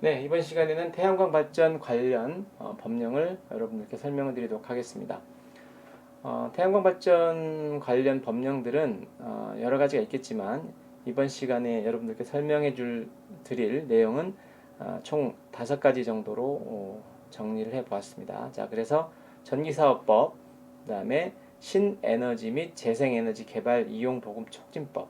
네, 이번 시간에는 태양광 발전 관련 법령을 여러분들께 설명을 드리도록 하겠습니다. 태양광 발전 관련 법령들은 여러 가지가 있겠지만 이번 시간에 여러분들께 드릴 내용은 총 5가지 정도로 정리를 해 보았습니다. 자, 그래서 전기사업법, 그 다음에 신에너지 및 재생에너지 개발 이용 보급 촉진법,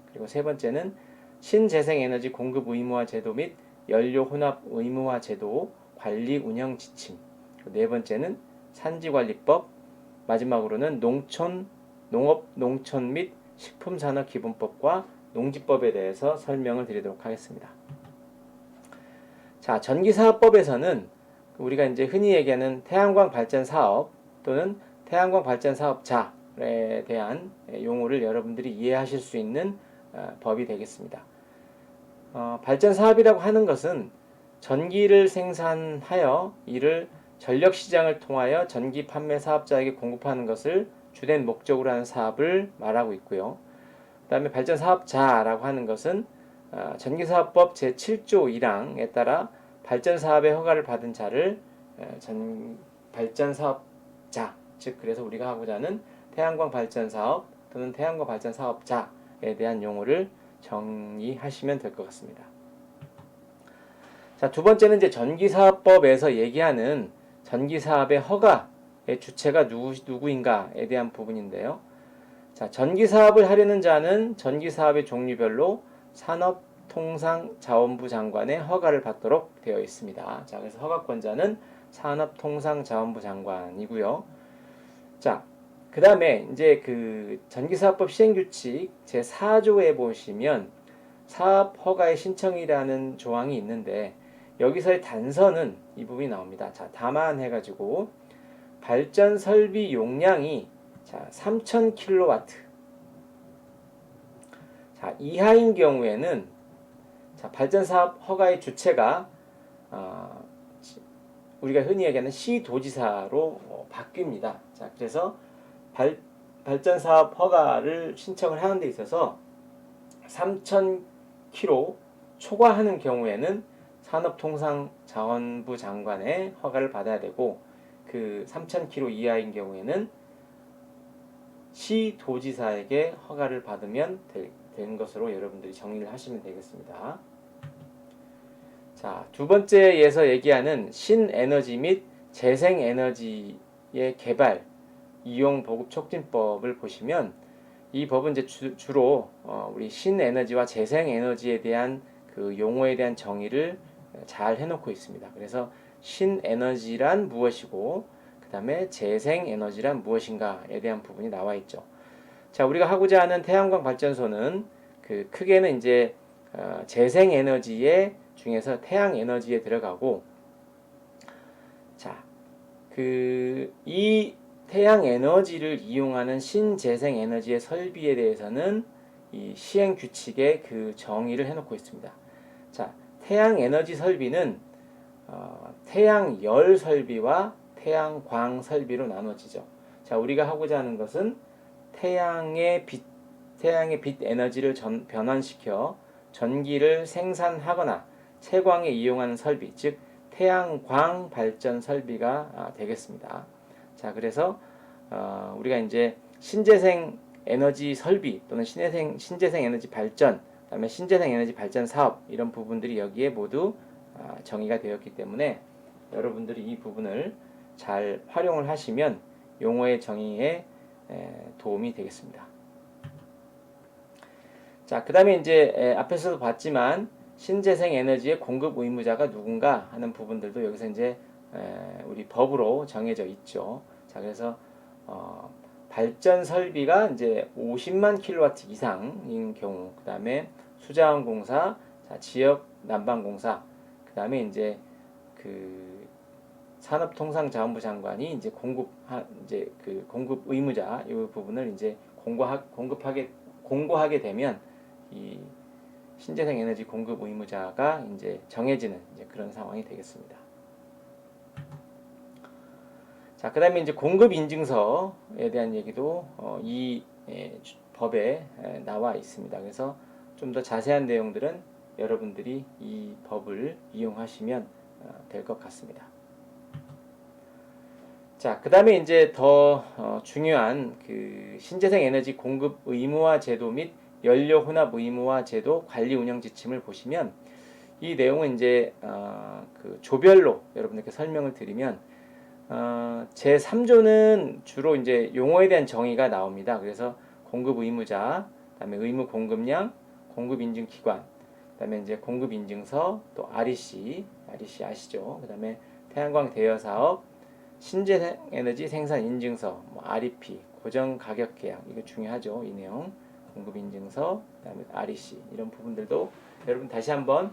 그리고 세 번째는 신재생에너지 공급 의무화 제도 및 연료 혼합 의무화 제도 관리 운영 지침, 네 번째는 산지관리법, 마지막으로는 농촌 및 식품산업기본법과 농지법에 대해서 설명을 드리도록 하겠습니다. 자, 전기사업법에서는 우리가 이제 흔히 얘기하는 태양광 발전 사업 또는 태양광 발전 사업자에 대한 용어를 여러분들이 이해하실 수 있는 법이 되겠습니다. 발전 사업이라고 하는 것은 전기를 생산하여 이를 전력시장을 통하여 전기 판매 사업자에게 공급하는 것을 주된 목적으로 하는 사업을 말하고 있고요. 그 다음에 발전 사업자라고 하는 것은 전기사업법 제7조 1항에 따라 발전 사업의 허가를 받은 자를 발전 사업자, 즉 그래서 우리가 하고자 하는 태양광 발전 사업 또는 태양광 발전 사업자에 대한 용어를 정의하시면 될 것 같습니다. 자, 두 번째는 이제 전기사업법에서 얘기하는 전기사업의 허가의 주체가 누구인가에 대한 부분인데요. 자, 전기사업을 하려는 자는 전기사업의 종류별로 산업통상자원부 장관의 허가를 받도록 되어 있습니다. 자, 그래서 허가권자는 산업통상자원부 장관이고요. 자, 그 다음에 이제 그 전기사업법 시행규칙 제4조에 보시면 사업허가의 신청이라는 조항이 있는데 여기서의 단서는 이 부분이 나옵니다. 자, 다만 해가지고 발전 설비 용량이 3000kW 자, 이하인 경우에는 발전 사업 허가의 주체가 우리가 흔히 얘기하는 시도지사로 바뀝니다. 자, 그래서 발전 사업 허가를 신청을 하는 데 있어서 3000km 초과하는 경우에는 산업통상자원부 장관의 허가를 받아야 되고 그 3000km 이하인 경우에는 시도지사에게 허가를 받으면 되는 것으로 여러분들이 정리를 하시면 되겠습니다. 자, 두 번째에서 얘기하는 신에너지 및 재생에너지의 개발, 이용 보급 촉진법을 보시면 이 법은 이제 주로 우리 신에너지와 재생에너지에 대한 그 용어에 대한 정의를 잘 해놓고 있습니다. 그래서 신에너지란 무엇이고 그 다음에 재생에너지란 무엇인가에 대한 부분이 나와 있죠. 자, 우리가 하고자 하는 태양광 발전소는 그 크게는 이제 재생에너지의 중에서 태양에너지에 들어가고, 자, 이 태양에너지를 이용하는 신재생에너지의 설비에 대해서는 이 시행규칙에 그 정의를 해놓고 있습니다. 자, 태양에너지 설비는 태양열 설비와 태양광 설비로 나눠지죠. 자, 우리가 하고자 하는 것은 태양의 빛 에너지를 변환시켜 전기를 생산하거나 채광에 이용하는 설비, 즉 태양광 발전 설비가 되겠습니다. 자, 그래서 우리가 이제 신재생 에너지 설비 또는 신재생 에너지 발전, 그다음에 신재생 에너지 발전 사업 이런 부분들이 여기에 모두 정의가 되었기 때문에 여러분들이 이 부분을 잘 활용을 하시면 용어의 정의에 도움이 되겠습니다. 자, 그 다음에 이제 앞에서도 봤지만 신재생 에너지의 공급 의무자가 누군가 하는 부분들도 여기서 이제 우리 법으로 정해져 있죠. 자, 그래서 발전 설비가 이제 50만 킬로와트 이상인 경우, 그 다음에 수자원공사, 지역 난방공사, 그 다음에 이제 그 산업통상자원부 장관이 이제 공급 의무자 이 부분을 이제 공고하게 되면 이 신재생 에너지 공급 의무자가 이제 정해지는 이제 그런 상황이 되겠습니다. 자, 그 다음에 이제 공급 인증서에 대한 얘기도 이 법에 나와 있습니다. 그래서 좀 더 자세한 내용들은 여러분들이 이 법을 이용하시면 될 것 같습니다. 자, 그 다음에 이제 더 중요한 그 신재생 에너지 공급 의무화 제도 및 연료 혼합 의무화 제도 관리 운영 지침을 보시면 이 내용은 이제 그 조별로 여러분들께 설명을 드리면 제 3조는 주로 이제 용어에 대한 정의가 나옵니다. 그래서 공급 의무자, 그다음에 의무 공급량, 공급 인증 기관, 그다음에 이제 공급 인증서, 또 REC 아시죠? 그다음에 태양광 대여 사업, 신재생 에너지 생산 인증서, 뭐 REP, 고정 가격 계약, 이거 중요하죠. 이 내용, 공급 인증서, 그다음에 REC 이런 부분들도 여러분 다시 한번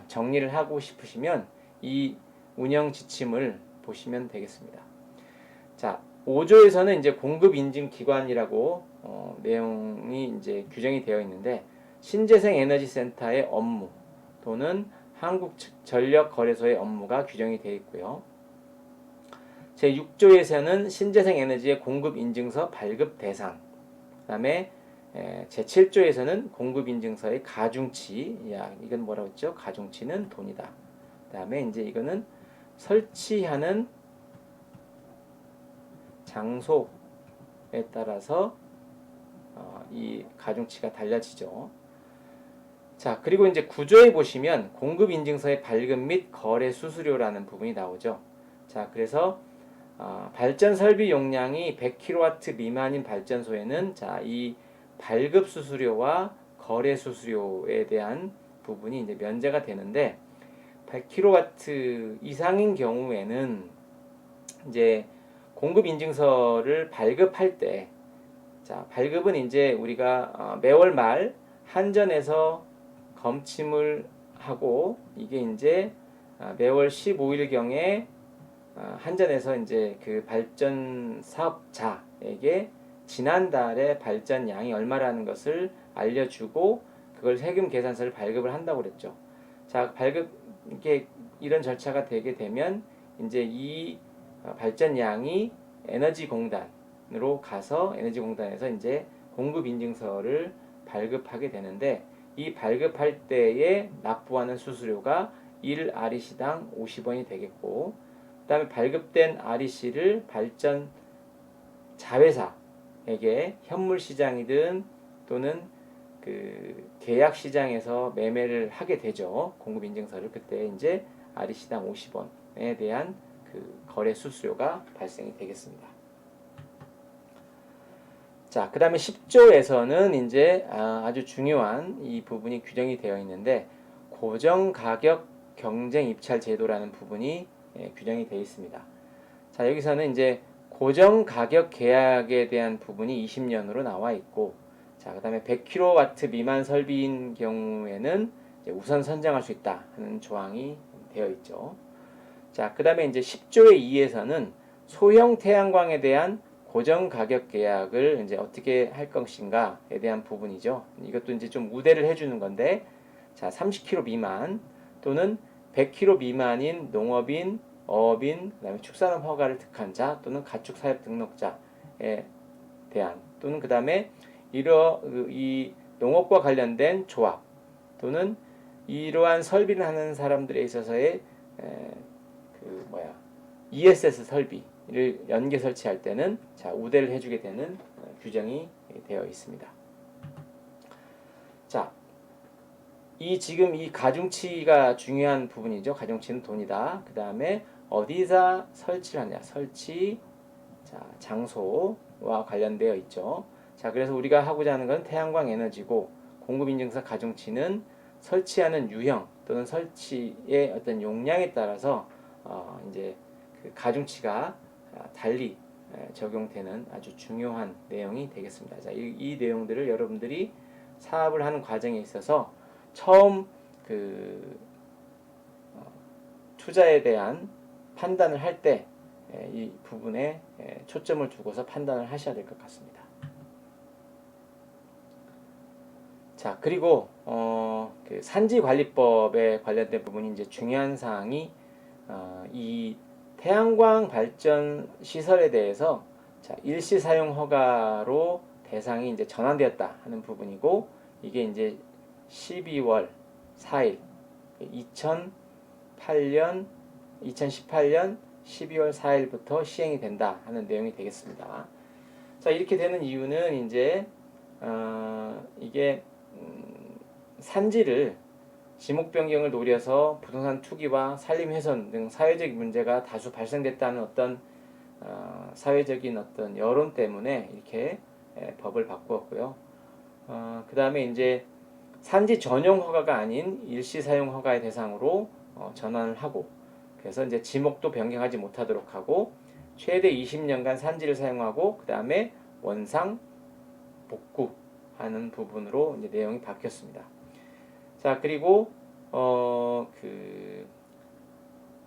정리를 하고 싶으시면 이 운영 지침을 보시면 되겠습니다. 자, 5조에서는 이제 공급 인증 기관이라고 내용이 이제 규정이 되어 있는데 신재생 에너지 센터의 업무 또는 한국전력거래소의 업무가 규정이 되어 있고요. 제6조에서는 신재생 에너지의 공급 인증서 발급 대상, 그다음에 제7조에서는 공급 인증서의 가중치, 이건 뭐라고 했죠? 가중치는 돈이다. 그다음에 이제 이거는 설치하는 장소에 따라서 이 가중치가 달라지죠. 자, 그리고 이제 9조에 보시면 공급 인증서의 발급 및 거래 수수료라는 부분이 나오죠. 자, 그래서 발전 설비 용량이 100kW 미만인 발전소에는 이 발급 수수료와 거래 수수료에 대한 부분이 이제 면제가 되는데 100kW 이상인 경우에는 이제 공급 인증서를 발급할 때, 발급은 이제 우리가 매월 말 한전에서 검침을 하고 이게 이제 매월 15일경에 한전에서 이제 그 발전 사업자에게 지난달에 발전량이 얼마라는 것을 알려주고 그걸 세금 계산서를 발급을 한다고 그랬죠. 자, 이게 이런 절차가 되게 되면 이제 이 발전량이 에너지공단으로 가서 에너지공단에서 이제 공급 인증서를 발급하게 되는데 이 발급할 때에 납부하는 수수료가 1REC당 50원이 되겠고, 그 다음에 발급된 REC를 발전 자회사에게 현물 시장이든 또는 그 계약 시장에서 매매를 하게 되죠. 공급 인증서를. 그때 이제 REC당 50원에 대한 그 거래 수수료가 발생이 되겠습니다. 자, 그 다음에 10조에서는 이제 아주 중요한 이 부분이 규정이 되어 있는데 고정 가격 경쟁 입찰 제도라는 부분이 규정이 되어 있습니다. 자, 여기서는 이제 고정 가격 계약에 대한 부분이 20년으로 나와 있고, 자, 그 다음에 100kW 미만 설비인 경우에는 이제 우선 선정할 수 있다 하는 조항이 되어 있죠. 자, 그 다음에 이제 10조의 2에서는 소형 태양광에 대한 고정 가격 계약을 이제 어떻게 할 것인가에 대한 부분이죠. 이것도 이제 좀 우대를 해주는 건데, 자, 30kW 미만 또는 100kW 미만인 농업인, 어업인, 그다음에 축산업 허가를 득한 자 또는 가축 사업 등록자에 대한 또는 그다음에 이 농업과 관련된 조합 또는 이러한 설비를 하는 사람들에 있어서의 ESS 설비를 연계 설치할 때는 우대를 해주게 되는 규정이 되어 있습니다. 자, 지금 이 가중치가 중요한 부분이죠. 가중치는 돈이다. 그 다음에 어디서 설치를 하냐, 설치 장소와 관련되어 있죠. 자, 그래서 우리가 하고자 하는 건 태양광 에너지고 공급인증서 가중치는 설치하는 유형 또는 설치의 어떤 용량에 따라서 이제 그 가중치가 달리 적용되는 아주 중요한 내용이 되겠습니다. 자, 이 내용들을 여러분들이 사업을 하는 과정에 있어서 처음 그 투자에 대한 판단을 할 때 이 부분에 초점을 두고서 판단을 하셔야 될 것 같습니다. 자, 그리고 그 산지관리법에 관련된 부분이 이제 중요한 사항이 이 태양광 발전 시설에 대해서 일시 사용 허가로 대상이 이제 전환되었다 하는 부분이고, 이게 이제 12월 4일 2018년 12월 4일부터 시행이 된다 하는 내용이 되겠습니다. 자, 이렇게 되는 이유는 이제 이게 산지를 지목 변경을 노려서 부동산 투기와 산림 훼손 등 사회적 문제가 다수 발생됐다는 어떤 사회적인 어떤 여론 때문에 이렇게 법을 바꾸었고요. 그 다음에 이제 산지 전용 허가가 아닌 일시 사용 허가의 대상으로 전환을 하고, 그래서 이제 지목도 변경하지 못하도록 하고, 최대 20년간 산지를 사용하고 그 다음에 원상 복구하는 부분으로 이제 내용이 바뀌었습니다. 자, 그리고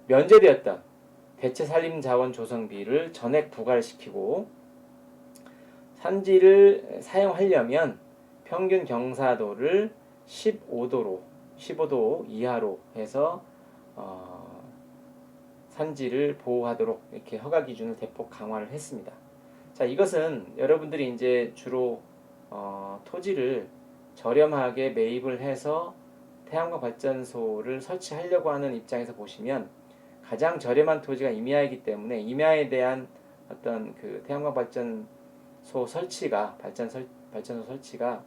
면제되었던 대체 산림 자원 조성비를 전액 부과를 시키고, 산지를 사용하려면 평균 경사도를 15도 이하로 해서 산지를 보호하도록 이렇게 허가 기준을 대폭 강화를 했습니다. 자, 이것은 여러분들이 이제 주로 토지를 저렴하게 매입을 해서 태양광 발전소를 설치하려고 하는 입장에서 보시면 가장 저렴한 토지가 임야이기 때문에 임야에 대한 어떤 그 태양광 발전소 설치가 발전소 설치가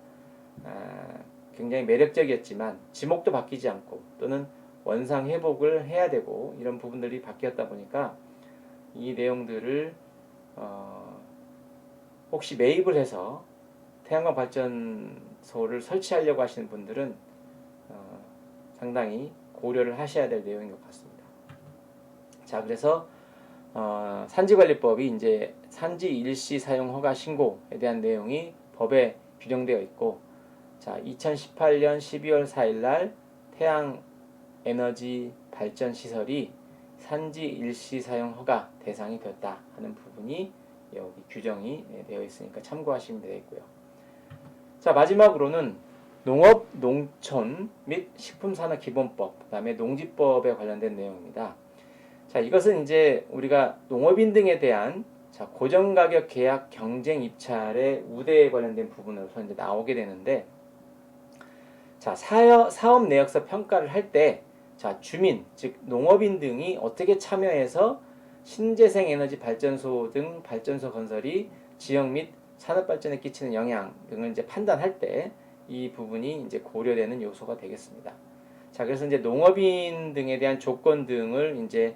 굉장히 매력적이었지만 지목도 바뀌지 않고 또는 원상 회복을 해야 되고 이런 부분들이 바뀌었다 보니까 이 내용들을 혹시 매입을 해서 태양광 발전소를 설치하려고 하시는 분들은 상당히 고려를 하셔야 될 내용인 것 같습니다. 자, 그래서 산지관리법이 이제 산지 일시 사용 허가 신고에 대한 내용이 법에 규정되어 있고, 자, 2018년 12월 4일 날 태양 에너지 발전 시설이 산지 일시 사용 허가 대상이 되었다 하는 부분이 여기 규정이 되어 있으니까 참고하시면 되겠고요. 자, 마지막으로는 농업, 농촌 및 식품산업기본법, 그 다음에 농지법에 관련된 내용입니다. 자, 이것은 이제 우리가 농업인 등에 대한 고정가격 계약 경쟁 입찰의 우대에 관련된 부분으로서 이제 나오게 되는데, 자, 사업 내역서 평가를 할 때, 자, 주민, 즉 농업인 등이 어떻게 참여해서 신재생 에너지 발전소 등 발전소 건설이 지역 및 산업 발전에 끼치는 영향 등을 이제 판단할 때 이 부분이 이제 고려되는 요소가 되겠습니다. 자, 그래서 이제 농업인 등에 대한 조건 등을 이제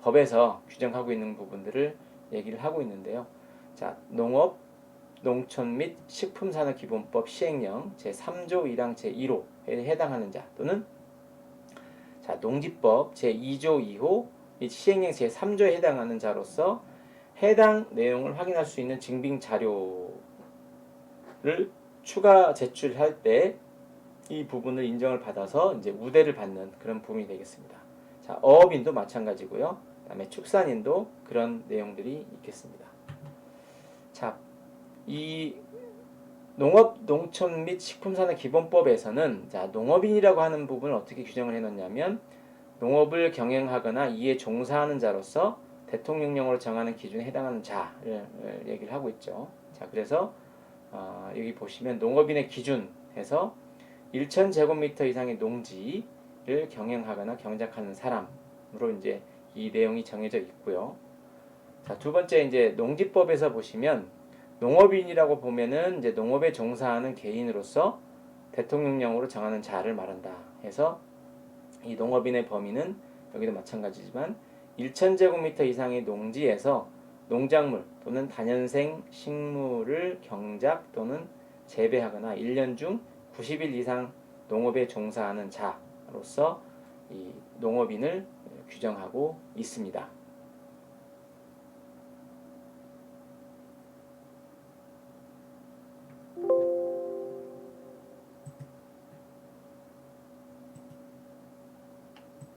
법에서 규정하고 있는 부분들을 얘기를 하고 있는데요. 자, 농업, 농촌 및 식품산업기본법 시행령 제3조 1항 제1호에 해당하는 자, 또는 자, 농지법 제2조 2호 및 시행령 제3조에 해당하는 자로서 해당 내용을 확인할 수 있는 증빙 자료를 추가 제출할 때 이 부분을 인정을 받아서 이제 우대를 받는 그런 부분이 되겠습니다. 자, 어업인도 마찬가지고요. 그다음에 축산인도 그런 내용들이 있겠습니다. 자, 이 농업, 농촌 및 식품산업기본법에서는 자, 농업인이라고 하는 부분을 어떻게 규정을 해놓냐면 농업을 경영하거나 이에 종사하는 자로서 대통령령으로 정하는 기준에 해당하는 자를 얘기를 하고 있죠. 자, 그래서 여기 보시면 농업인의 기준에서 1,000제곱미터 이상의 농지를 경영하거나 경작하는 사람으로 이제 이 내용이 정해져 있고요. 자, 두 번째 이제 농지법에서 보시면 농업인이라고 보면은 이제 농업에 종사하는 개인으로서 대통령령으로 정하는 자를 말한다 해서 이 농업인의 범위는 여기도 마찬가지지만 1,000제곱미터 이상의 농지에서 농작물 또는 다년생 식물을 경작 또는 재배하거나 1년 중 90일 이상 농업에 종사하는 자로서 이 농업인을 규정하고 있습니다.